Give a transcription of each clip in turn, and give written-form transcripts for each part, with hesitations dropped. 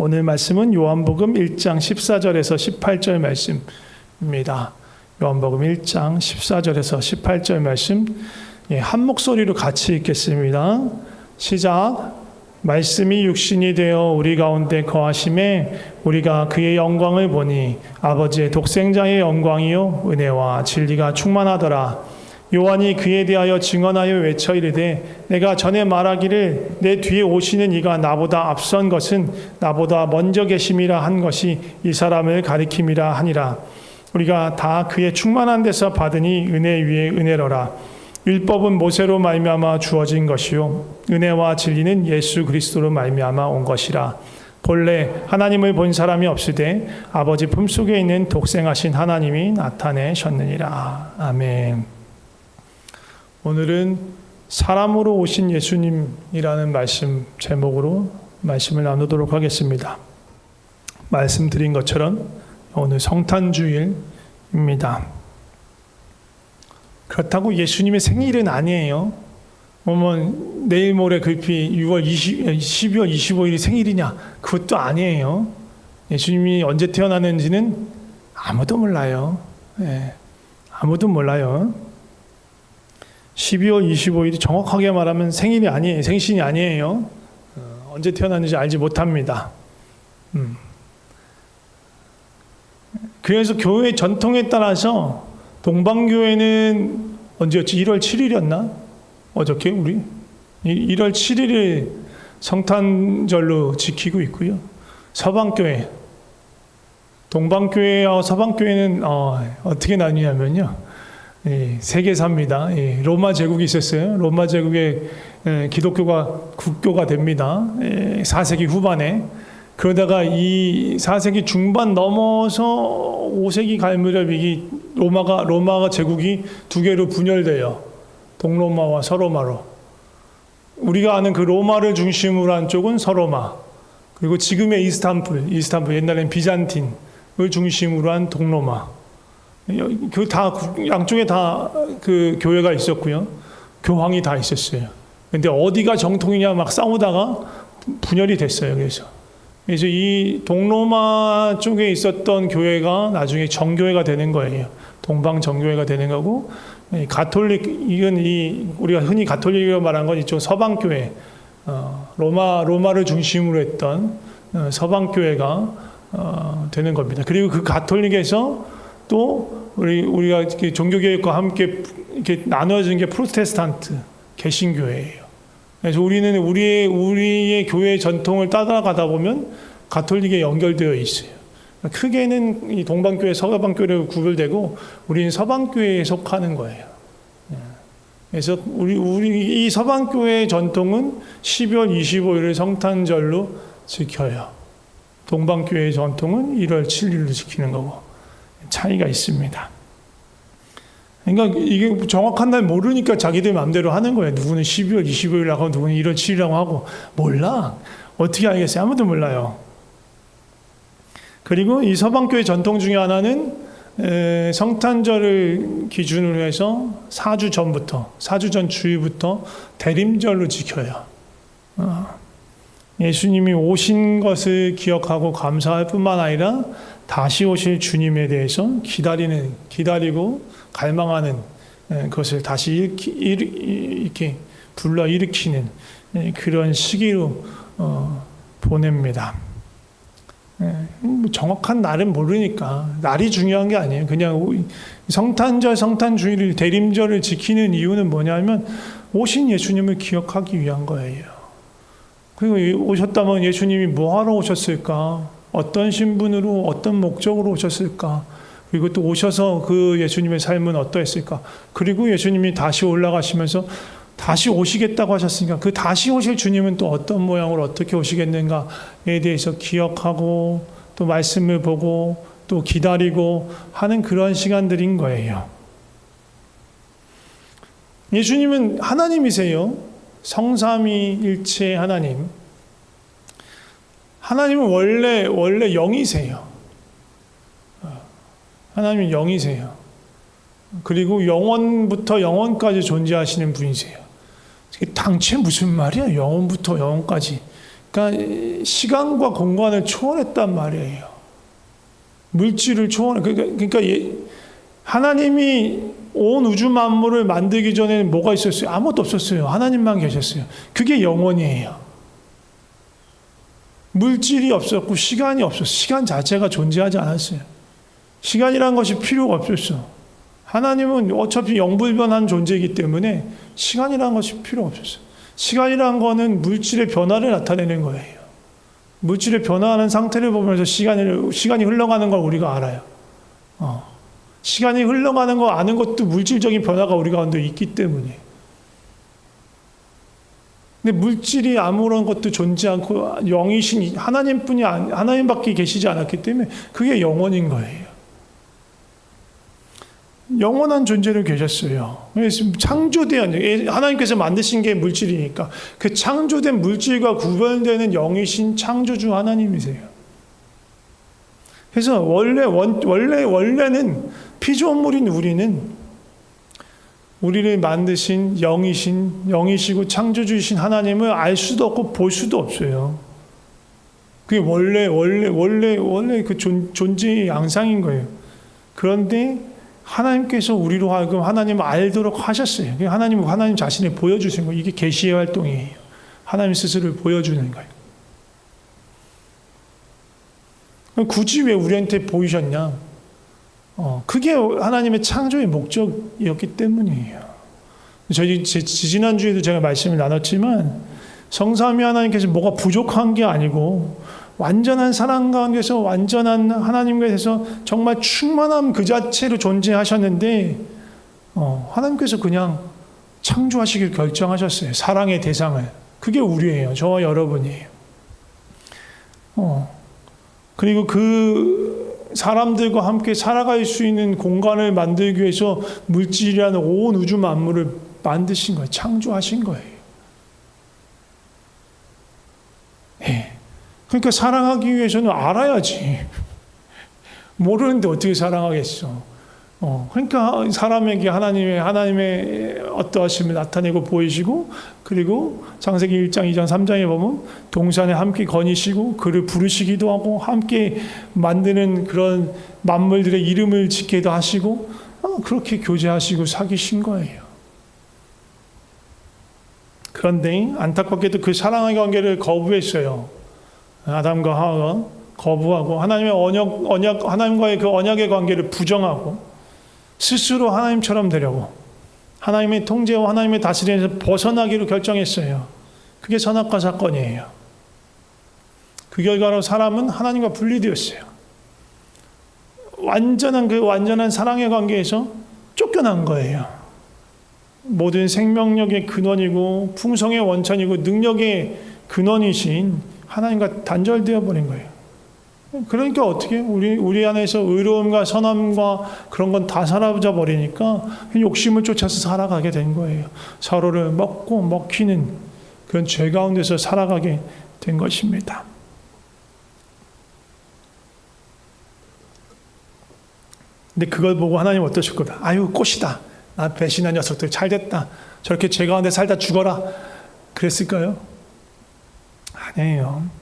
오늘 말씀은 요한복음 1장 14절에서 18절 말씀입니다. 요한복음 1장 14절에서 18절 말씀 한 목소리로 같이 읽겠습니다. 시작. 말씀이 육신이 되어 우리 가운데 거하심에 우리가 그의 영광을 보니 아버지의 독생자의 영광이요 은혜와 진리가 충만하더라. 요한이 그에 대하여 증언하여 외쳐 이르되 내가 전에 말하기를 내 뒤에 오시는 이가 나보다 앞선 것은 나보다 먼저 계심이라 한 것이 이 사람을 가리킴이라 하니라. 우리가 다 그의 충만한 데서 받으니 은혜 위에 은혜로라. 율법은 모세로 말미암아 주어진 것이요 은혜와 진리는 예수 그리스도로 말미암아 온 것이라. 본래 하나님을 본 사람이 없으되 아버지 품속에 있는 독생하신 하나님이 나타내셨느니라. 아멘. 오늘은 사람으로 오신 예수님이라는 말씀 제목으로 말씀을 나누도록 하겠습니다. 말씀드린 것처럼 오늘 성탄주일입니다. 그렇다고 예수님의 생일은 아니에요. 내일 모레 급히 12월 25일이 생일이냐? 그것도 아니에요. 예수님이 언제 태어나는지는 아무도 몰라요. 아무도 몰라요. 12월 25일이 정확하게 말하면 생일이 아니에요. 생신이 아니에요. 언제 태어났는지 알지 못합니다. 그래서 교회 전통에 따라서 동방교회는 언제였지? 1월 7일이었나? 어저께 우리 1월 7일을 성탄절로 지키고 있고요. 서방교회, 동방교회와 서방교회는 어떻게 나뉘냐면요. 세계사입니다. 로마 제국이 있었어요. 로마 제국에 기독교가 국교가 됩니다. 4세기 후반에. 그러다가 이 4세기 중반 넘어서 5세기 갈 무렵 이 로마가 제국이 두 개로 분열돼요. 동로마와 서로마로. 우리가 아는 그 로마를 중심으로 한 쪽은 서로마. 그리고 지금의 이스탄불 옛날엔 비잔틴을 중심으로 한 동로마. 양쪽에 다 그 교회가 있었고요. 교황이 다 있었어요. 근데 어디가 정통이냐 막 싸우다가 분열이 됐어요. 그래서 이 동로마 쪽에 있었던 교회가 나중에 정교회가 되는 거예요. 동방 정교회가 되는 거고, 가톨릭, 우리가 흔히 가톨릭이라고 말한 건 이쪽 서방교회, 로마를 중심으로 했던 서방교회가 되는 겁니다. 그리고 그 가톨릭에서 또 우리가 종교개혁과 함께 이렇게 나눠진 게 프로테스탄트 개신교회예요. 그래서 우리는 우리의 교회 전통을 따라가다 보면 가톨릭에 연결되어 있어요. 크게는 이 동방교회, 서방교회로 구별되고 우리는 서방교회에 속하는 거예요. 그래서 우리 이 서방교회의 전통은 12월 25일을 성탄절로 지켜요. 동방교회의 전통은 1월 7일로 지키는 거고. 차이가 있습니다. 그러니까 이게 정확한 날 모르니까 자기들 마음대로 하는 거예요. 누구는 12월 25일이라고 하고 누구는 1월 7일이라고 하고 몰라. 어떻게 알겠어요? 아무도 몰라요. 그리고 이 서방교회 전통 중에 하나는 성탄절을 기준으로 해서 4주 전 주일부터 대림절로 지켜요. 예수님이 오신 것을 기억하고 감사할 뿐만 아니라 다시 오실 주님에 대해서 기다리고 갈망하는 것을 다시 이렇게 불러일으키는 그런 시기로 보냅니다. 정확한 날은 모르니까 날이 중요한 게 아니에요. 그냥 성탄주일을 대림절을 지키는 이유는 뭐냐면 오신 예수님을 기억하기 위한 거예요. 그리고 오셨다면 예수님이 뭐하러 오셨을까? 어떤 신분으로 어떤 목적으로 오셨을까? 그리고 또 오셔서 그 예수님의 삶은 어떠했을까? 그리고 예수님이 다시 올라가시면서 다시 오시겠다고 하셨으니까 그 다시 오실 주님은 또 어떤 모양으로 어떻게 오시겠는가에 대해서 기억하고 또 말씀을 보고 또 기다리고 하는 그런 시간들인 거예요. 예수님은 하나님이세요. 성삼위일체 하나님. 하나님은 원래 영이세요. 하나님은 영이세요. 그리고 영원부터 영원까지 존재하시는 분이세요. 당최 무슨 말이야? 영원부터 영원까지. 그러니까 시간과 공간을 초월했단 말이에요. 물질을 초월. 그러니까 하나님이 온 우주 만물을 만들기 전에는 뭐가 있었어요? 아무것도 없었어요. 하나님만 계셨어요. 그게 영원이에요. 물질이 없었고 시간이 없었어요. 시간 자체가 존재하지 않았어요. 시간이란 것이 필요가 없었어. 하나님은 어차피 영불변한 존재이기 때문에 시간이란 것이 필요 없었어요. 시간이란 거는 물질의 변화를 나타내는 거예요. 물질의 변화하는 상태를 보면서 시간이 흘러가는 걸 우리가 알아요. 시간이 흘러가는 거 아는 것도 물질적인 변화가 우리 가운데 있기 때문에. 근데 물질이 아무런 것도 존재 않고 영이신 하나님밖에 계시지 않았기 때문에 그게 영원인 거예요. 영원한 존재로 계셨어요. 창조된, 하나님께서 만드신 게 물질이니까 그 창조된 물질과 구별되는 영이신 창조주 하나님이세요. 그래서 원래는 피조물인 우리를 만드신 영이시고 창조주이신 하나님을 알 수도 없고 볼 수도 없어요. 그게 원래 그 존재의 양상인 거예요. 그런데 하나님께서 우리로 하여금 하나님을 알도록 하셨어요. 하나님 자신을 보여주신 거예요. 이게 계시의 활동이에요. 하나님 스스로를 보여주는 거예요. 굳이 왜 우리한테 보이셨냐? 그게 하나님의 창조의 목적이었기 때문이에요. 지난주에도 제가 말씀을 나눴지만 성삼위 하나님께서 뭐가 부족한 게 아니고 완전한 사랑 가운데서 완전한 하나님께서 정말 충만함 그 자체로 존재하셨는데 하나님께서 그냥 창조하시길 결정하셨어요. 사랑의 대상을. 그게 우리예요. 저와 여러분이에요. 그리고 그 사람들과 함께 살아갈 수 있는 공간을 만들기 위해서 물질이라는 온 우주 만물을 만드신 거예요. 창조하신 거예요. 네. 그러니까 사랑하기 위해서는 알아야지. 모르는데 어떻게 사랑하겠어. 그러니까 사람에게 하나님의 어떠하심을 나타내고 보이시고, 그리고 창세기 1장, 2장, 3장에 보면 동산에 함께 거니시고 그를 부르시기도 하고 함께 만드는 그런 만물들의 이름을 짓기도 하시고 그렇게 교제하시고 사귀신 거예요. 그런데 안타깝게도 그 사랑의 관계를 거부했어요. 아담과 하와가 거부하고 하나님과의 그 언약의 관계를 부정하고 스스로 하나님처럼 되려고 하나님의 통제와 하나님의 다스림에서 벗어나기로 결정했어요. 그게 선악과 사건이에요. 그 결과로 사람은 하나님과 분리되었어요. 완전한 사랑의 관계에서 쫓겨난 거예요. 모든 생명력의 근원이고 풍성의 원천이고 능력의 근원이신 하나님과 단절되어 버린 거예요. 그러니까 어떻게 우리 안에서 의로움과 선함과 그런 건 다 사라져 버리니까 욕심을 쫓아서 살아가게 된 거예요. 서로를 먹고 먹히는 그런 죄 가운데서 살아가게 된 것입니다. 근데 그걸 보고 하나님 어떠셨거든? 아유 꽃이다. 나 배신한 녀석들 잘 됐다. 저렇게 죄 가운데 살다 죽어라. 그랬을까요? 아니에요.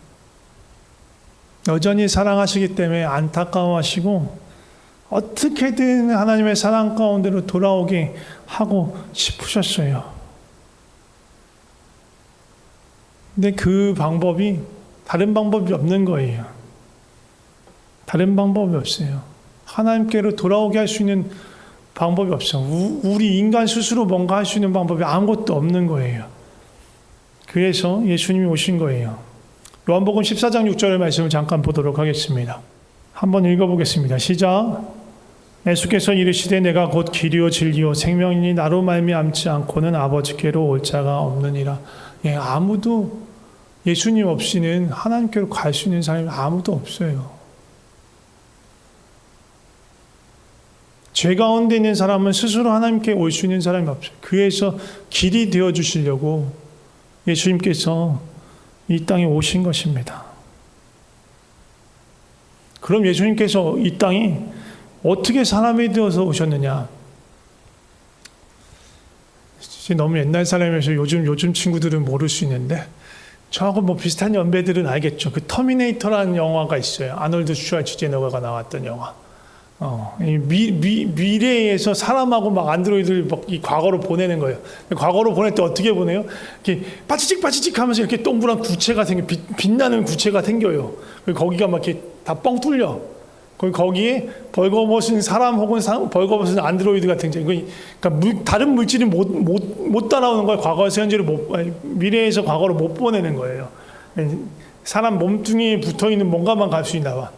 여전히 사랑하시기 때문에 안타까워하시고 어떻게든 하나님의 사랑 가운데로 돌아오게 하고 싶으셨어요. 근데 그 방법이 다른 방법이 없는 거예요. 다른 방법이 없어요. 하나님께로 돌아오게 할 수 있는 방법이 없어요. 우리 인간 스스로 뭔가 할 수 있는 방법이 아무것도 없는 거예요. 그래서 예수님이 오신 거예요. 요한복음 14장 6절의 말씀을 잠깐 보도록 하겠습니다. 한번 읽어보겠습니다. 시작. 예수께서 이르시되 내가 곧 길이요 진리요 생명이니 나로 말미암지 않고는 아버지께로 올 자가 없느니라. 아무도 예수님 없이는 하나님께로 갈 수 있는 사람이 아무도 없어요. 죄 가운데 있는 사람은 스스로 하나님께 올 수 있는 사람이 없어요. 그래서 길이 되어 주시려고 예수님께서 이 땅에 오신 것입니다. 그럼 예수님께서 이 땅에 어떻게 사람이 되어서 오셨느냐? 너무 옛날 사람이어서 요즘 친구들은 모를 수 있는데 저하고 뭐 비슷한 연배들은 알겠죠. 그 터미네이터라는 영화가 있어요. 아놀드 슈왈츠제네거가 나왔던 영화. 미래에서 사람하고 막 안드로이드를 막 이 과거로 보내는 거예요. 과거로 보낼 때 어떻게 보내요? 이렇게 빠지직 하면서 이렇게 동그란 구체가 빛나는 구체가 생겨요. 거기가 막 이렇게 다 뻥 뚫려. 거기에 벌거벗은 사람 혹은 벌거벗은 안드로이드가 등장해. 그러니까 다른 물질이 못 따라오는 거예요. 과거에서 현재로 미래에서 과거로 못 보내는 거예요. 사람 몸뚱이에 붙어 있는 뭔가만 갈 수 있나 봐.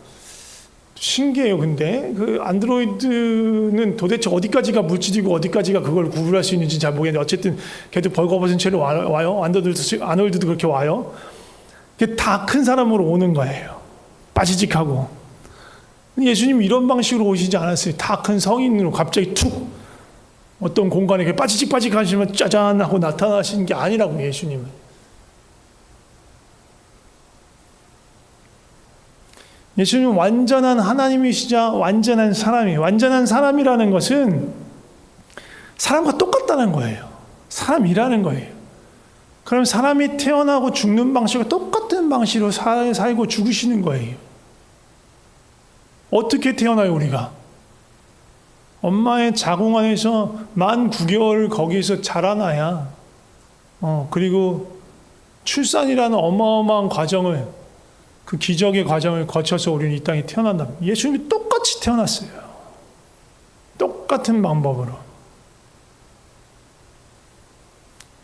신기해요. 근데 그 안드로이드는 도대체 어디까지가 물질이고 어디까지가 그걸 구분할 수 있는지 잘 모르겠는데 어쨌든 걔도 벌거벗은 채로 와요. 아놀드도 그렇게 와요. 다 큰 사람으로 오는 거예요. 빠지직하고. 예수님 이런 방식으로 오시지 않았어요. 다 큰 성인으로 갑자기 툭 어떤 공간에 빠지직 하시면 짜잔 하고 나타나시는 게 아니라고. 예수님은 완전한 하나님이시자 완전한 사람이에요. 완전한 사람이라는 것은 사람과 똑같다는 거예요. 사람이라는 거예요. 그럼 사람이 태어나고 죽는 방식과 똑같은 방식으로 살고 죽으시는 거예요. 어떻게 태어나요, 우리가? 엄마의 자궁 안에서 만 9개월 거기에서 자라나야, 그리고 출산이라는 어마어마한 과정을, 그 기적의 과정을 거쳐서 우리는 이 땅에 태어난다. 예수님이 똑같이 태어났어요. 똑같은 방법으로.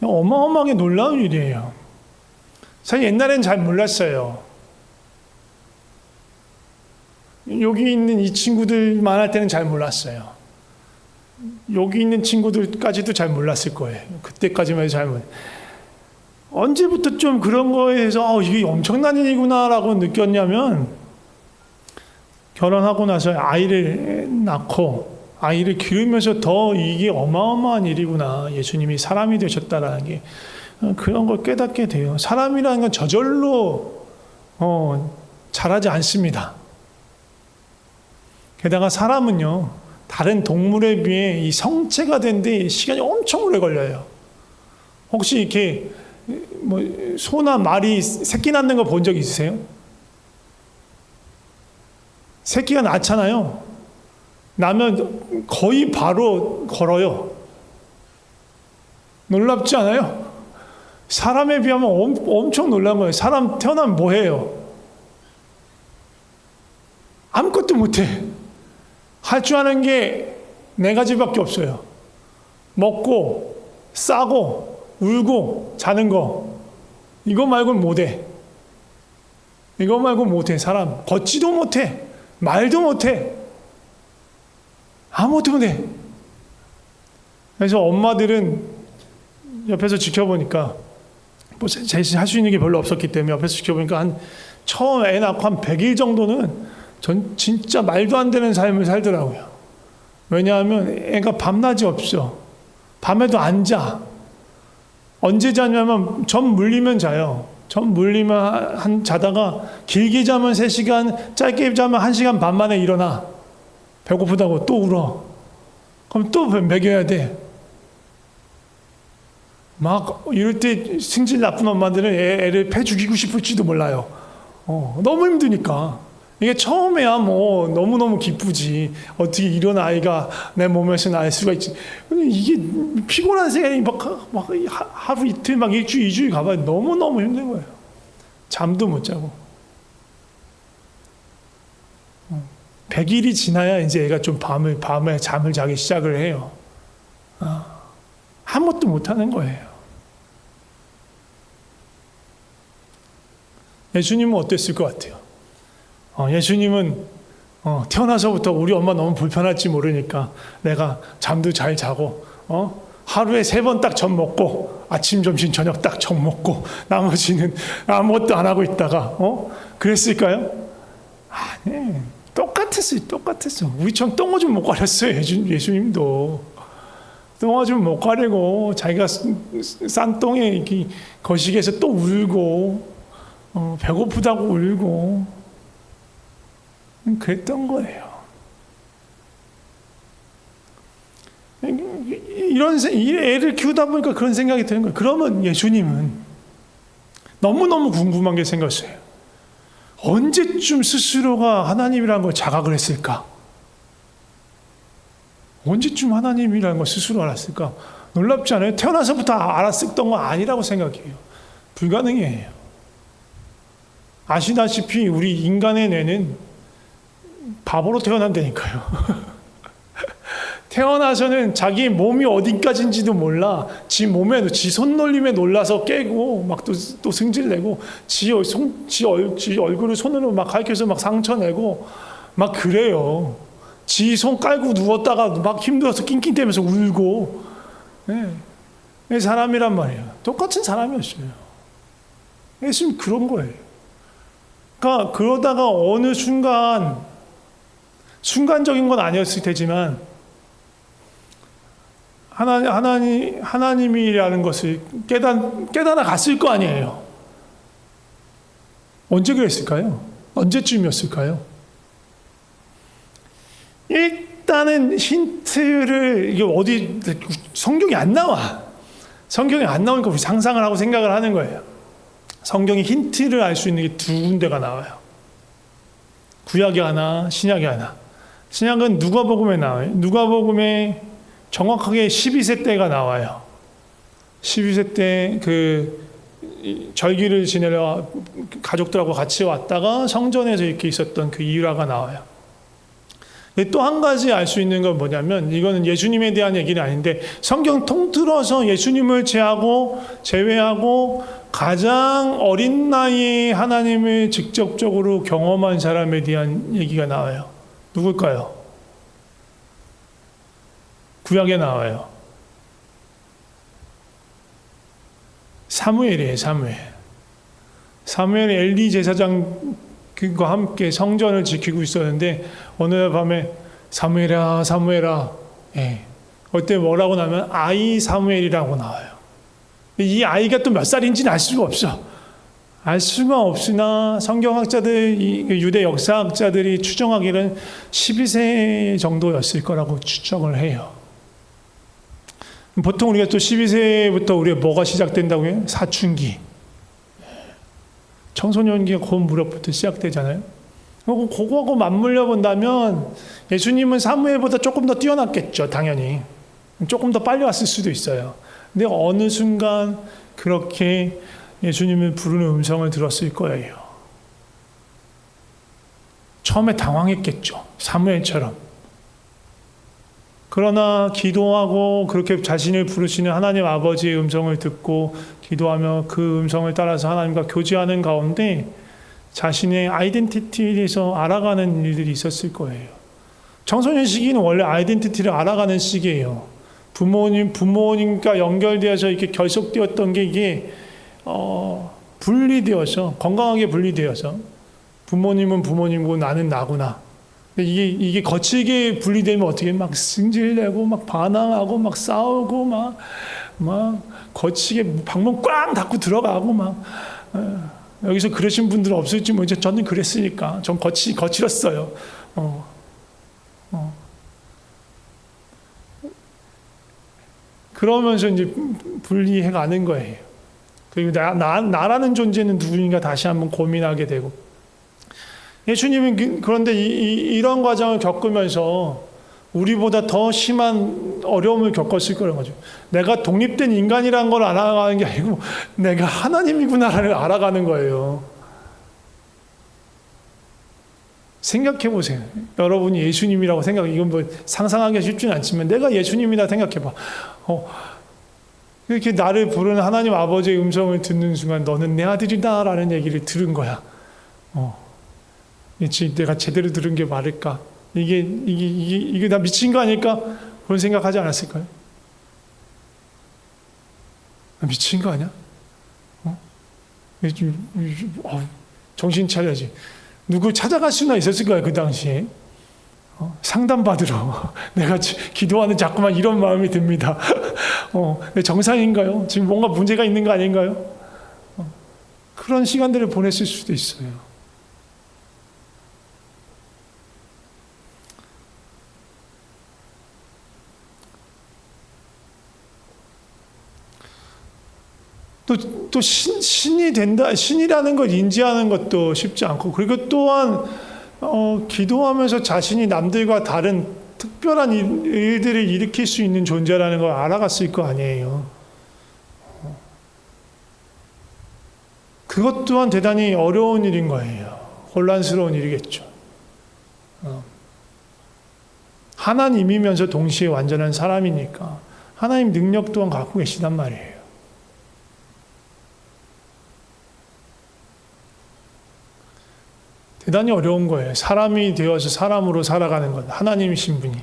어마어마하게 놀라운 일이에요. 사실 옛날엔 잘 몰랐어요. 여기 있는 이 친구들만 할 때는 잘 몰랐어요. 여기 있는 친구들까지도 잘 몰랐을 거예요. 그때까지만 해도 잘 몰랐어요. 언제부터 좀 그런 거에 대해서 이게 엄청난 일이구나라고 느꼈냐면 결혼하고 나서 아이를 낳고 아이를 기르면서 더 이게 어마어마한 일이구나. 예수님이 사람이 되셨다라는 게 그런 걸 깨닫게 돼요. 사람이라는 건 저절로 자라지 않습니다. 게다가 사람은요, 다른 동물에 비해 이 성체가 되는데 시간이 엄청 오래 걸려요. 혹시 이렇게 뭐 소나 말이 새끼 낳는 거 본 적 있으세요? 새끼가 낳잖아요. 나면 거의 바로 걸어요. 놀랍지 않아요? 사람에 비하면 엄청 놀란 거예요. 사람 태어나면 뭐 해요? 아무것도 못해. 할 줄 아는 게 네 가지밖에 없어요. 먹고, 싸고, 울고, 자는 거. 이거 말고는 못해. 이거 말고 못해. 사람 걷지도 못해. 말도 못해. 아무것도 못해. 그래서 엄마들은 옆에서 지켜보니까 뭐 제시 할 수 있는 게 별로 없었기 때문에 옆에서 지켜보니까 처음 애 낳고 한 100일 정도는 전 진짜 말도 안 되는 삶을 살더라고요. 왜냐하면 애가 밤낮이 없어. 밤에도 안 자. 언제 자냐면 전 물리면 자요. 전 물리면 자다가 길게 자면 3시간, 짧게 자면 1시간 반 만에 일어나. 배고프다고 또 울어. 그럼 또 먹여야 돼. 막 이럴 때 승질 나쁜 엄마들은 애를 패 죽이고 싶을지도 몰라요. 너무 힘드니까. 이게 처음에야 뭐 너무너무 기쁘지. 어떻게 이런 아이가 내 몸에서 날 수가 있지. 근데 이게 피곤한 시간이 막 하루 이틀 막 일주일, 2주일 가봐야 너무너무 힘든 거예요. 잠도 못 자고. 100일이 지나야 이제 애가 좀 밤에 잠을 자기 시작을 해요. 아무것도 못 하는 거예요. 예수님은 어땠을 것 같아요? 예수님은 태어나서부터 우리 엄마 너무 불편할지 모르니까 내가 잠도 잘 자고 하루에 3번 딱 젖 먹고 아침, 점심, 저녁 딱 젖 먹고 나머지는 아무것도 안 하고 있다가 그랬을까요? 아니, 똑같았어요. 우리처럼 똥오줌 못 가렸어요. 예수님도 똥오줌 못 가리고 자기가 싼 똥에 이렇게 거식에서 또 울고 배고프다고 울고 그랬던 거예요. 이 애를 키우다 보니까 그런 생각이 드는 거예요. 그러면 예수님은 너무너무 궁금한 게 생겼어요. 언제쯤 스스로가 하나님이라는 걸 자각을 했을까? 언제쯤 하나님이라는 걸 스스로 알았을까? 놀랍지 않아요? 태어나서부터 알았었던 건 아니라고 생각해요. 불가능해요. 아시다시피 우리 인간의 뇌는 바보로 태어난다니까요. 태어나서는 자기 몸이 어디까지인지도 몰라. 지 몸에, 지 손놀림에 놀라서 깨고, 막 또 승질내고, 지 얼굴을 손으로 막 가리켜서 막 상처내고, 막 그래요. 지 손 깔고 누웠다가 막 힘들어서 낑낑대면서 울고, 네. 사람이란 말이에요. 똑같은 사람이었어요. 예수님 그런 거예요. 그러니까 그러다가 어느 순간적인 건 아니었을 테지만, 하나님이라는 것을 깨달아 갔을 거 아니에요. 언제 그랬을까요? 언제쯤이었을까요? 일단은 힌트를, 이게 어디, 성경이 안 나와. 성경이 안 나오니까 우리 상상을 하고 생각을 하는 거예요. 성경이 힌트를 알 수 있는 게 두 군데가 나와요. 구약이 하나, 신약이 하나. 신약은 누가복음에 나와요. 누가복음에 정확하게 12세 때가 나와요. 12세 때 그 절기를 지내려 가족들하고 같이 왔다가 성전에서 이렇게 있었던 그 일화가 나와요. 또 한 가지 알 수 있는 건 뭐냐면, 이거는 예수님에 대한 얘기는 아닌데, 성경 통틀어서 예수님을 제외하고 가장 어린 나이에 하나님을 직접적으로 경험한 사람에 대한 얘기가 나와요. 누굴까요? 구약에 나와요. 사무엘이에요. 사무엘이 엘리 제사장과 함께 성전을 지키고 있었는데, 어느 날 밤에 사무엘아 사무엘아, 어때 뭐라고 나면 아이 사무엘이라고 나와요. 이 아이가 또 몇 살인지는 알 수가 없어. 알 수가 없으나 성경학자들, 유대 역사학자들이 추정하기는 12세 정도였을 거라고 추정을 해요. 보통 우리가 또 12세부터 우리가 뭐가 시작된다고 해요? 사춘기. 청소년기가 그 무렵부터 시작되잖아요. 그거하고 맞물려 본다면 예수님은 사무엘보다 조금 더 뛰어났겠죠, 당연히. 조금 더 빨리 왔을 수도 있어요. 근데 어느 순간 그렇게 예수님을 부르는 음성을 들었을 거예요. 처음에 당황했겠죠, 사무엘처럼. 그러나 기도하고 그렇게 자신을 부르시는 하나님 아버지의 음성을 듣고 기도하며 그 음성을 따라서 하나님과 교제하는 가운데 자신의 아이덴티티에 대해서 알아가는 일들이 있었을 거예요. 청소년 시기는 원래 아이덴티티를 알아가는 시기예요. 부모님과 연결되어서 이렇게 결속되었던 게 이게 분리되어서, 건강하게 분리되어서, 부모님은 부모님이고 나는 나구나. 이게 거칠게 분리되면 어떻게 막 승질내고 막 반항하고 막 싸우고 막 거치게 방문 꽝 닫고 들어가고 막 여기서 그러신 분들 없을지 모르겠지만 저는 그랬으니까 전 거칠었어요. 그러면서 이제 분리해 가는 거예요. 그리고 나라는 존재는 누구인가 다시 한번 고민하게 되고, 예수님은 그런데 이런 과정을 겪으면서 우리보다 더 심한 어려움을 겪었을 거라는 거죠. 내가 독립된 인간이라는 걸 알아가는 게 아니고 내가 하나님이구나를 알아가는 거예요. 생각해 보세요. 여러분이 예수님이라고 이건 뭐 상상하기가 쉽지는 않지만 내가 예수님이다 생각해 봐. 이렇게 나를 부르는 하나님 아버지의 음성을 듣는 순간 너는 내 아들이다라는 얘기를 들은 거야. 내가 제대로 들은 게 맞을까? 이게 나 미친 거 아닐까? 그런 생각하지 않았을까요? 미친 거 아니야? 정신 차려야지. 누구 찾아갈 수나 있었을 거야, 그 당시에. 상담받으러. 내가 기도하는 자꾸만 이런 마음이 듭니다. 정상인가요? 지금 뭔가 문제가 있는 거 아닌가요? 그런 시간들을 보냈을 수도 있어요. 또 신이 된다, 신이라는 걸 인지하는 것도 쉽지 않고, 그리고 또한 기도하면서 자신이 남들과 다른 특별한 일들을 일으킬 수 있는 존재라는 걸 알아갔을 거 아니에요. 그것 또한 대단히 어려운 일인 거예요. 혼란스러운 일이겠죠. 하나님이면서 동시에 완전한 사람이니까 하나님 능력 또한 갖고 계시단 말이에요. 대단히 어려운 거예요. 사람이 되어서 사람으로 살아가는 것. 하나님이신 분이.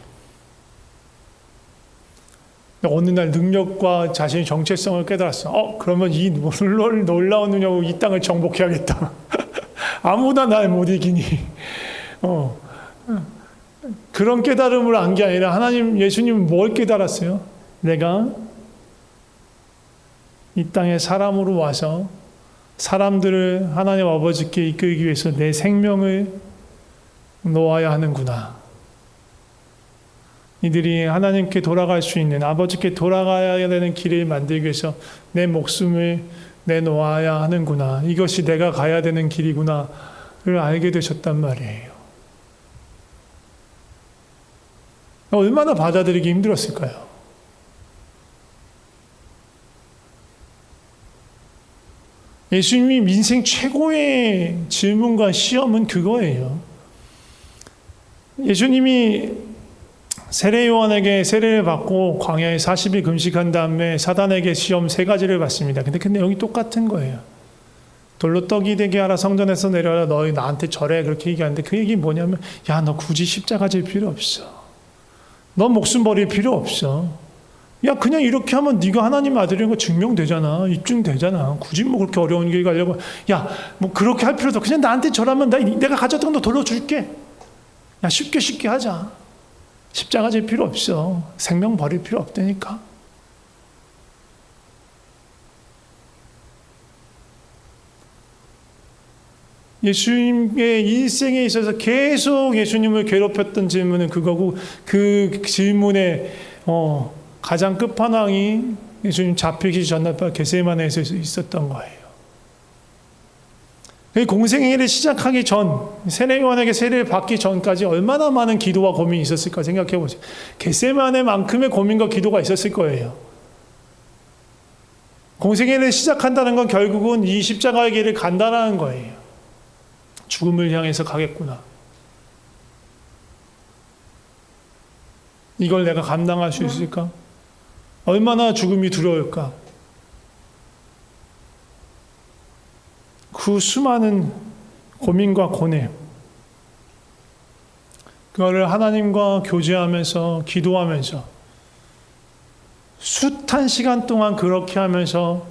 어느 날 능력과 자신의 정체성을 깨달았어. 그러면 이 놀라운 능력으로 이 땅을 정복해야겠다. 아무나 날 못 이기니. 그런 깨달음을 안 게 아니라 예수님은 뭘 깨달았어요? 내가 이 땅에 사람으로 와서 사람들을 하나님 아버지께 이끌기 위해서 내 생명을 놓아야 하는구나. 이들이 하나님께 돌아갈 수 있는, 아버지께 돌아가야 되는 길을 만들기 위해서 내 목숨을 내놓아야 하는구나. 이것이 내가 가야 되는 길이구나를 알게 되셨단 말이에요. 얼마나 받아들이기 힘들었을까요? 예수님이 인생 최고의 질문과 시험은 그거예요. 예수님이 세례 요한에게 세례를 받고 광야에 40일 금식한 다음에 사단에게 시험 3가지를 받습니다. 근데 내용이 똑같은 거예요. 돌로 떡이 되게 하라, 성전에서 내려라, 너희 나한테 절해, 그렇게 얘기하는데 그 얘기 뭐냐면, 야, 너 굳이 십자가 질 필요 없어. 너 목숨 버릴 필요 없어. 야, 그냥 이렇게 하면 네가 하나님 아들인 거 증명되잖아. 입증되잖아. 굳이 뭐 그렇게 어려운 길 가려고. 야, 뭐 그렇게 할 필요도 없어. 그냥 나한테 절하면 내가 가졌던 거 돌려줄게. 야, 쉽게 하자. 십자가 질 필요 없어. 생명 버릴 필요 없다니까. 예수님의 일생에 있어서 계속 예수님을 괴롭혔던 질문은 그거고, 그 질문에 가장 끝판왕이 예수님 잡히기 전날 겟세마네에서 있었던 거예요. 공생애를 시작하기 전, 세례 요한에게 세례를 받기 전까지 얼마나 많은 기도와 고민이 있었을까 생각해 보세요. 겟세마네만큼의 고민과 기도가 있었을 거예요. 공생애를 시작한다는 건 결국은 이 십자가의 길을 간다는 거예요. 죽음을 향해서 가겠구나. 이걸 내가 감당할 수 있을까? 얼마나 죽음이 두려울까? 그 수많은 고민과 고뇌, 그거를 하나님과 교제하면서 기도하면서 숱한 시간 동안 그렇게 하면서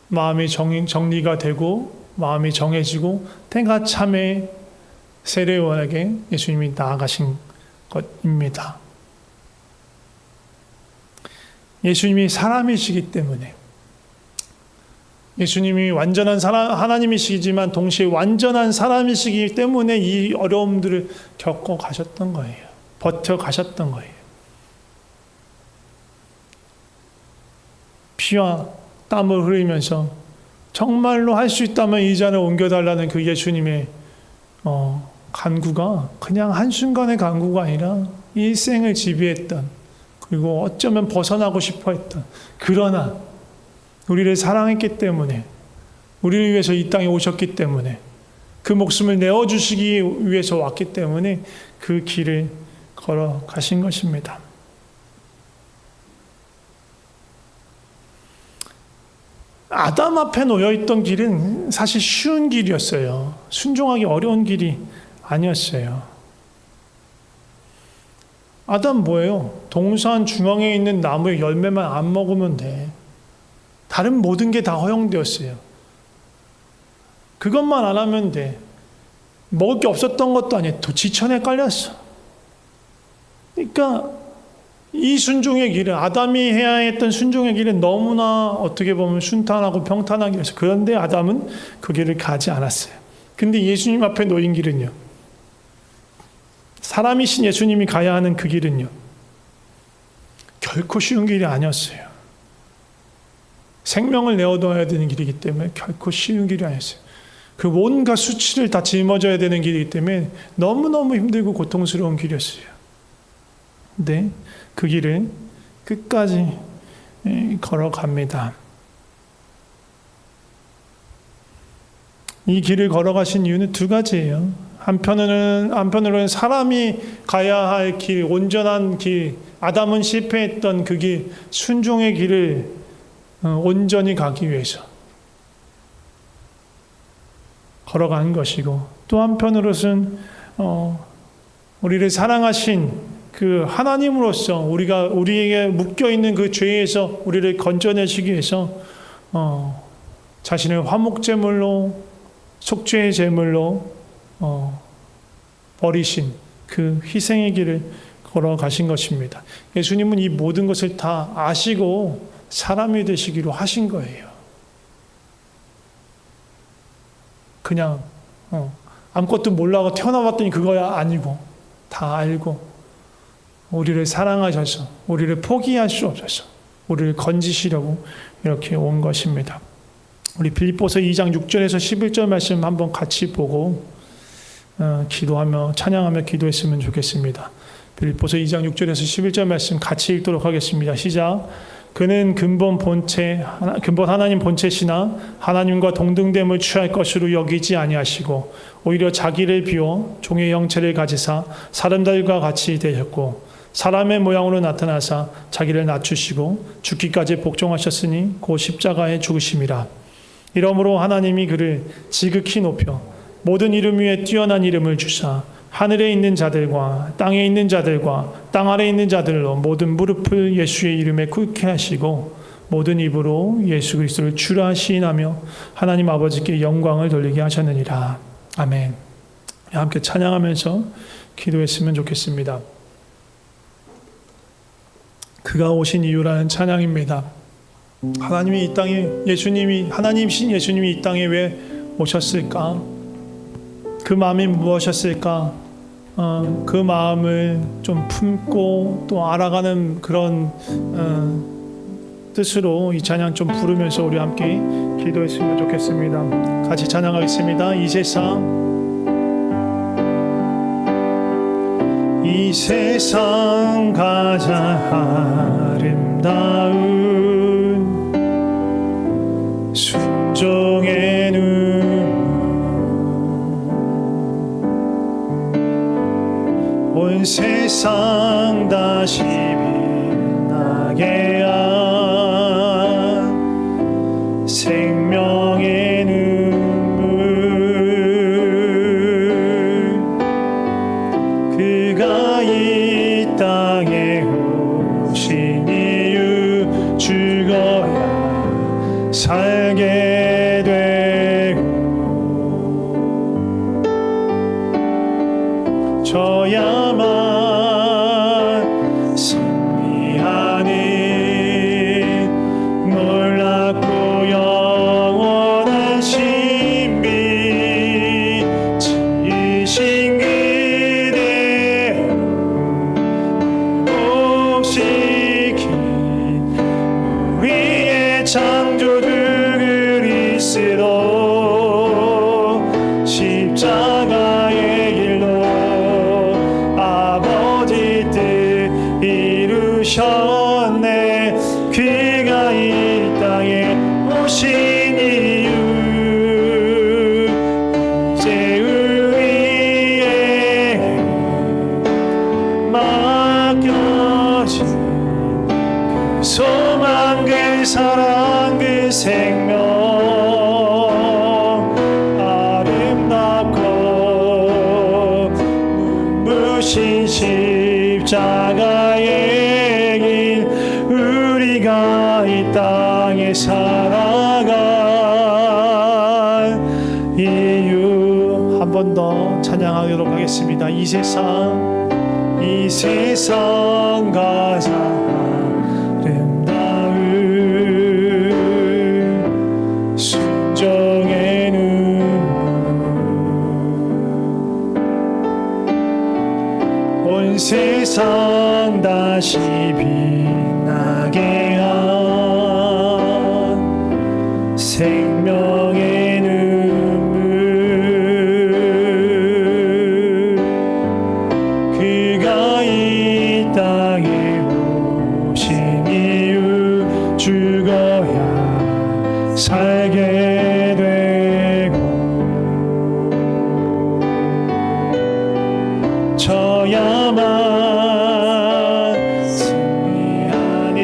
마음이 정리가 되고 마음이 정해지고 때가 참에 세례 요한에게 예수님이 나아가신 것입니다. 예수님이 사람이시기 때문에, 예수님이 완전한 하나님이시지만 동시에 완전한 사람이시기 때문에 이 어려움들을 겪어 가셨던 거예요. 버텨 가셨던 거예요. 피와 땀을 흘리면서 정말로 할 수 있다면 이 잔을 옮겨달라는 그 예수님의 간구가 그냥 한순간의 간구가 아니라 일생을 지배했던, 그리고 어쩌면 벗어나고 싶어 했던, 그러나 우리를 사랑했기 때문에, 우리를 위해서 이 땅에 오셨기 때문에, 그 목숨을 내어주시기 위해서 왔기 때문에 그 길을 걸어가신 것입니다. 아담 앞에 놓여있던 길은 사실 쉬운 길이었어요. 순종하기 어려운 길이 아니었어요. 아담 뭐예요? 동산 중앙에 있는 나무의 열매만 안 먹으면 돼. 다른 모든 게 다 허용되었어요. 그것만 안 하면 돼. 먹을 게 없었던 것도 아니에요. 또 지천에 깔렸어. 그러니까 이 순종의 길은, 아담이 해야 했던 순종의 길은 너무나 어떻게 보면 순탄하고 평탄하게 해서, 그런데 아담은 그 길을 가지 않았어요. 근데 예수님 앞에 놓인 길은요, 사람이신 예수님이 가야 하는 그 길은요, 결코 쉬운 길이 아니었어요. 생명을 내어둬야 되는 길이기 때문에 결코 쉬운 길이 아니었어요. 그 온갖 수치를 다 짊어져야 되는 길이기 때문에 너무너무 힘들고 고통스러운 길이었어요. 근데 그 길을 끝까지 걸어갑니다. 이 길을 걸어가신 이유는 두 가지예요. 한편으로는 사람이 가야 할 길, 온전한 길, 아담은 실패했던 그 길, 순종의 길을 온전히 가기 위해서 걸어간 것이고, 또 한편으로는 우리를 사랑하신 그 하나님으로서 우리에게 묶여 있는 그 죄에서 우리를 건져내시기 위해서 자신을 화목제물로, 속죄의 제물로 버리신 그 희생의 길을 걸어가신 것입니다. 예수님은 이 모든 것을 다 아시고 사람이 되시기로 하신 거예요. 그냥 아무것도 몰라고 태어나봤더니 그거야 아니고, 다 알고 우리를 사랑하셔서 우리를 포기할 수 없어서 우리를 건지시려고 이렇게 온 것입니다. 우리 빌립보서 2장 6절에서 11절 말씀 한번 같이 보고 기도하며 찬양하며 기도했으면 좋겠습니다. 빌립보서 2장 6절에서 11절 말씀 같이 읽도록 하겠습니다. 시작. 그는 근본 하나님 본체시나 하나님과 동등됨을 취할 것으로 여기지 아니하시고 오히려 자기를 비워 종의 형체를 가지사 사람들과 같이 되셨고 사람의 모양으로 나타나사 자기를 낮추시고 죽기까지 복종하셨으니 곧 십자가에 죽으심이라. 이러므로 하나님이 그를 지극히 높여 모든 이름 위에 뛰어난 이름을 주사 하늘에 있는 자들과 땅에 있는 자들과 땅 아래에 있는 자들로 모든 무릎을 예수의 이름에 꿇게 하시고 모든 입으로 예수 그리스도를 주라 시인하며 하나님 아버지께 영광을 돌리게 하셨느니라. 아멘. 함께 찬양하면서 기도했으면 좋겠습니다. 그가 오신 이유라는 찬양입니다. 하나님이 이 땅에 하나님이신 예수님이 이 땅에 왜 오셨을까? 그 마음이 무엇이었을까? 그 마음을 좀 품고 또 알아가는 그런 뜻으로 이 찬양 좀 부르면서 우리 함께 기도했으면 좋겠습니다. 같이 찬양하겠습니다. 이 세상 가장 아름다운 순종의 온 세상 다시 빛나게 한 생명의 눈물 그가 이 땅에 오신 이유 죽어야 살게 되고 저야만 그가 이 땅에 오신 이유 이제 우리에게 맡겨진 그 소망 그 사랑 그 생명 아름답고 눈부신 십자가의 길 우리가 이 땅에 살아간 이유 한 번 더 찬양하도록 하겠습니다. 이 세상 가장 아름다운 순종의 눈물 온 세상 다시 빛나게 한 생명의 눈물 그가 이 땅에 오신 이유 죽어야 살게 되고 져야만 승리하니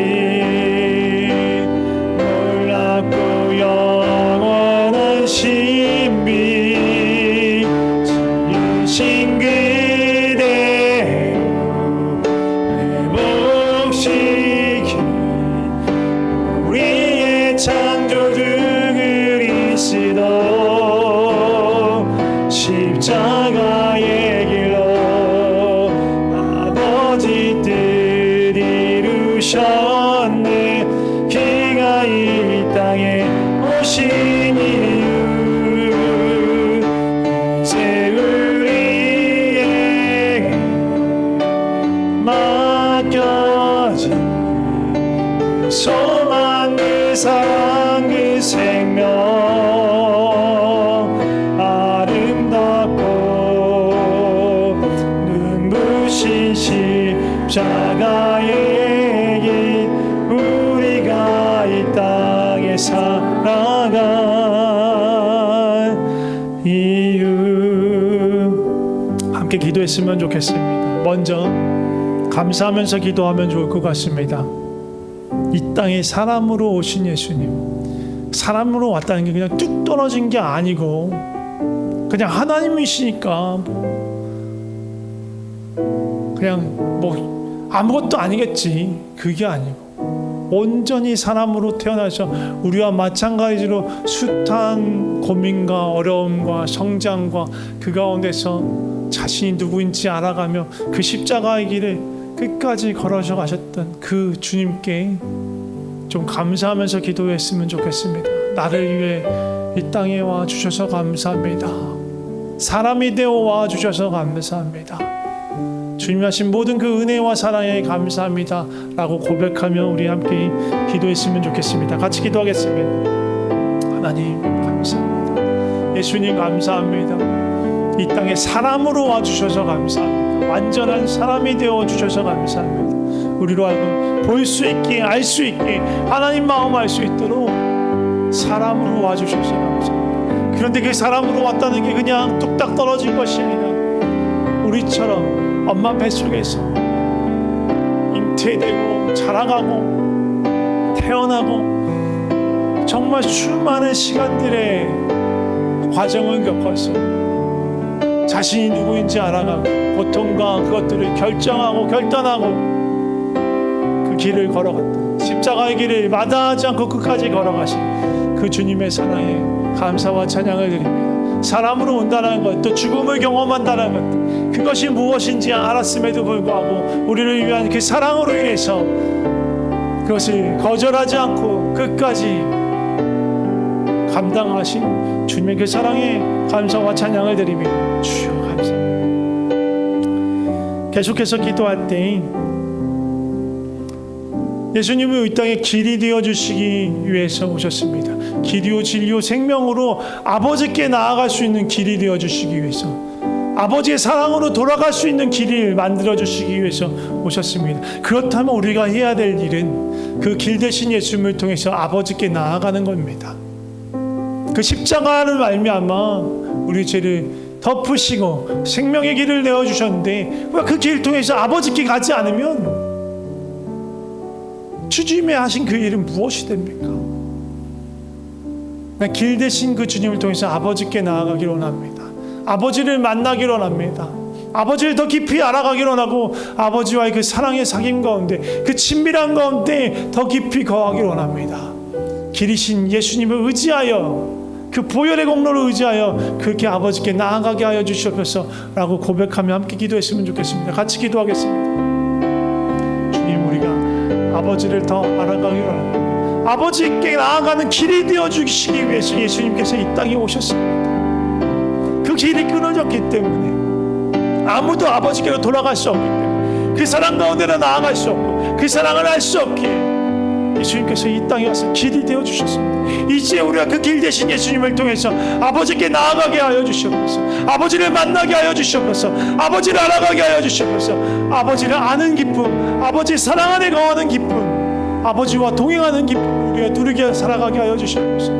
놀랍고 영원한 신비 지으신 그대로 회복시킨 우리의 창조주 그리스도 십자가의 길로 아버지 뜻 이루셨네 그가 이 땅에 오신 이유 이제 우리에게 맡겨진 그 소망 그 사랑 그 생명 아름답고 눈부신 십자가의 길 우리가 이 땅에 살아갈 이유 함께 기도했으면 좋겠습니다. 먼저 감사하면서 기도하면 좋을 것 같습니다. 이 땅에 사람으로 오신 예수님 사람으로 왔다는 게 그냥 뚝 떨어진 게 아니고 그냥 하나님이시니까 그냥 뭐 아무것도 아니겠지 그게 아니고 온전히 사람으로 태어나서 우리와 마찬가지로 숱한 고민과 어려움과 성장과 그 가운데서 자신이 누구인지 알아가며 그 십자가의 길을 끝까지 걸어서 가셨던 그 주님께 좀 감사하면서 기도했으면 좋겠습니다. 나를 위해 이 땅에 와 주셔서 감사합니다. 사람이 되어 와 주셔서 감사합니다. 주님 하신 모든 그 은혜와 사랑에 감사합니다 라고 고백하며 우리 함께 기도했으면 좋겠습니다. 같이 기도하겠습니다. 하나님 감사합니다. 예수님 감사합니다. 이 땅에 사람으로 와 주셔서 감사합니다. 완전한 사람이 되어 주셔서 감사합니다. 우리로 하여금 볼 수 있게 알 수 있게 하나님 마음 알 수 있도록 사람으로 와 주셔서 감사합니다. 그런데 그 사람으로 왔다는 게 그냥 뚝딱 떨어진 것이 아니라 우리처럼 엄마 뱃속에서 잉태되고 자라가고 태어나고 정말 수많은 시간들의 과정을 겪어서 자신이 누구인지 알아가고 고통과 그것들을 결정하고 결단하고 그 길을 걸어갔다. 십자가의 길을 마다하지 않고 끝까지 걸어가신 그 주님의 사랑에 감사와 찬양을 드립니다. 사람으로 온다는 것, 또 죽음을 경험한다는 것, 그것이 무엇인지 알았음에도 불구하고 우리를 위한 그 사랑으로 인해서 그것을 거절하지 않고 끝까지 감당하신 주님의 그 사랑에 감사와 찬양을 드립니다. 주여 감사합니다. 계속해서 기도할 때 예수님은 이 땅에 길이 되어주시기 위해서 오셨습니다. 길이요 진리요 생명으로 아버지께 나아갈 수 있는 길이 되어주시기 위해서 아버지의 사랑으로 돌아갈 수 있는 길을 만들어주시기 위해서 오셨습니다. 그렇다면 우리가 해야 될 일은 그 길 대신 예수님을 통해서 아버지께 나아가는 겁니다. 그 십자가를 말미암아 우리 죄를 덮으시고 생명의 길을 내어주셨는데 그 길을 통해서 아버지께 가지 않으면 주님의 하신 그 일은 무엇이 됩니까? 길 대신 그 주님을 통해서 아버지께 나아가기를 원합니다. 아버지를 만나기를 원합니다. 아버지를 더 깊이 알아가기를 원하고 아버지와의 그 사랑의 사귐 가운데 그 친밀한 가운데 더 깊이 거하기를 원합니다. 길이신 예수님을 의지하여 그 보혈의 공로를 의지하여 그렇게 아버지께 나아가게 하여 주시옵소서 라고 고백하며 함께 기도했으면 좋겠습니다. 같이 기도하겠습니다. 주님, 우리가 아버지를 더 알아가기를 원합니다. 아버지께 나아가는 길이 되어주시기 위해서 예수님께서 이 땅에 오셨습니다. 그 길이 끊어졌기 때문에 아무도 아버지께로 돌아갈 수 없기 때문에 그 사랑 가운데로 나아갈 수 없고 그 사랑을 알 수 없기에 예수님께서 이 땅에 와서 길이 되어 주셨습니다. 이제 우리가 그 길 대신 예수님을 통해서 아버지께 나아가게 하여 주시옵소서. 아버지를 만나게 하여 주시옵소서. 아버지를 알아가게 하여 주시옵소서. 아버지를 아는 기쁨, 아버지 사랑 안에 거하는 기쁨, 아버지와 동행하는 기쁨 우리가 누리게 살아가게 하여 주시옵소서.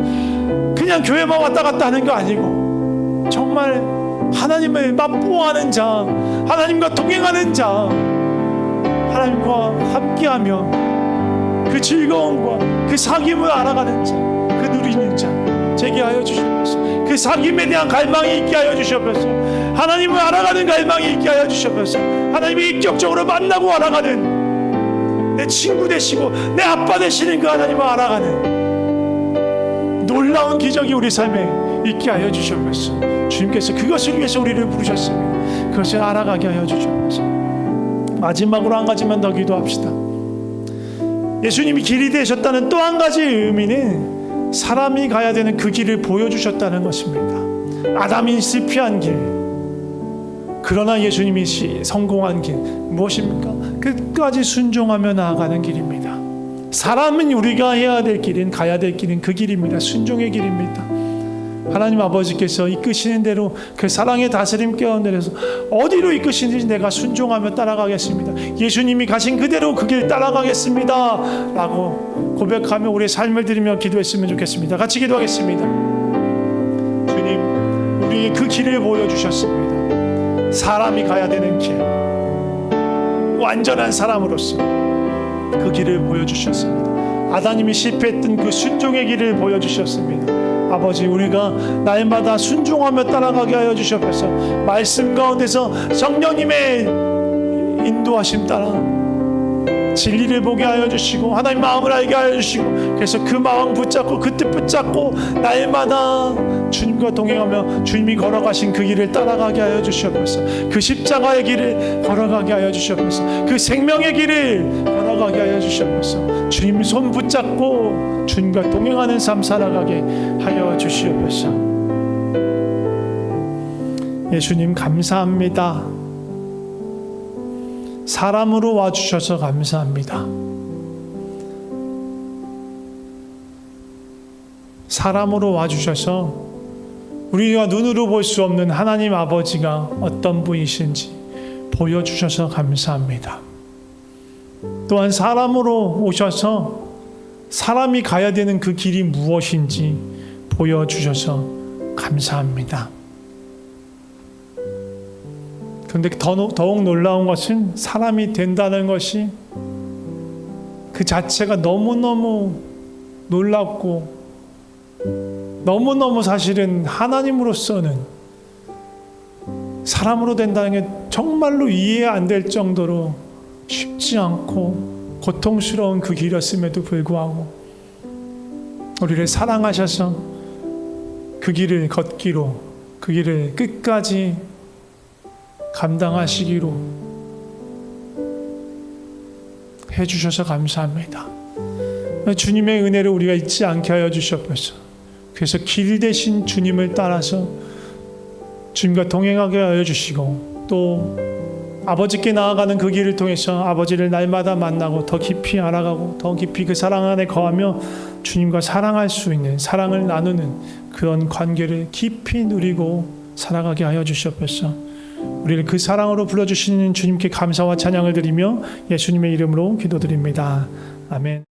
그냥 교회만 왔다 갔다 하는 거 아니고 정말 하나님을 맛보아하는 자, 하나님과 동행하는 자, 하나님과 함께하며 그 즐거움과 그 사귐을 알아가는 자, 그 누리는 자 되게 하여 주시옵소서. 그 사귐에 대한 갈망이 있게 하여 주시옵소서. 하나님을 알아가는 갈망이 있게 하여 주시옵소서. 하나님을 인격적으로 만나고 알아가는, 내 친구 되시고 내 아빠 되시는 그 하나님을 알아가는 놀라운 기적이 우리 삶에 있게 하여 주시옵소서. 주님께서 그것을 위해서 우리를 부르셨습니다. 그것을 알아가게 하여 주시옵소서. 마지막으로 한 가지만 더 기도합시다. 예수님이 길이 되셨다는 또 한 가지 의미는 사람이 가야 되는 그 길을 보여주셨다는 것입니다. 아담이 실패한 길, 그러나 예수님이 성공한 길 무엇입니까? 끝까지 순종하며 나아가는 길입니다. 사람은 우리가 해야 될 길은, 가야 될 길은 그 길입니다. 순종의 길입니다. 하나님 아버지께서 이끄시는 대로 그 사랑의 다스림 가운데서 어디로 이끄시는지 내가 순종하며 따라가겠습니다. 예수님이 가신 그대로 그 길 따라가겠습니다 라고 고백하며 우리의 삶을 드리며 기도했으면 좋겠습니다. 같이 기도하겠습니다. 주님, 우리에게 그 길을 보여주셨습니다. 사람이 가야 되는 길, 완전한 사람으로서 그 길을 보여주셨습니다. 아담님이 실패했던 그 순종의 길을 보여주셨습니다. 아버지, 우리가 날마다 순종하며 따라가게 하여 주시옵소서. 말씀 가운데서 성령님의 인도하심 따라 진리를 보게 하여 주시고 하나님 마음을 알게 하여 주시고, 그래서 그 마음 붙잡고 그 뜻 붙잡고 날마다 주님과 동행하며 주님이 걸어가신 그 길을 따라가게 하여 주시옵소서. 그 십자가의 길을 걸어가게 하여 주시옵소서. 그 생명의 길을 걸어가게 하여 주시옵소서. 주님 손 붙잡고 주님과 동행하는 삶 살아가게 하여 주시옵소서. 예수님 감사합니다. 사람으로 와주셔서 감사합니다. 사람으로 와주셔서 우리가 눈으로 볼 수 없는 하나님 아버지가 어떤 분이신지 보여주셔서 감사합니다. 또한 사람으로 오셔서 사람이 가야 되는 그 길이 무엇인지 보여주셔서 감사합니다. 그런데 더욱 놀라운 것은 사람이 된다는 것이 그 자체가 너무너무 놀랍고 너무너무 사실은 하나님으로서는 사람으로 된다는 게 정말로 이해 안 될 정도로 쉽지 않고 고통스러운 그 길이었음에도 불구하고 우리를 사랑하셔서 그 길을 걷기로, 그 길을 끝까지 감당하시기로 해주셔서 감사합니다. 주님의 은혜를 우리가 잊지 않게 하여 주시옵소서. 그래서 길 대신 주님을 따라서 주님과 동행하게 하여 주시고, 또 아버지께 나아가는 그 길을 통해서 아버지를 날마다 만나고 더 깊이 알아가고 더 깊이 그 사랑 안에 거하며 주님과 사랑할 수 있는, 사랑을 나누는 그런 관계를 깊이 누리고 살아가게 하여 주시옵소서. 우리를 그 사랑으로 불러주시는 주님께 감사와 찬양을 드리며 예수님의 이름으로 기도드립니다. 아멘.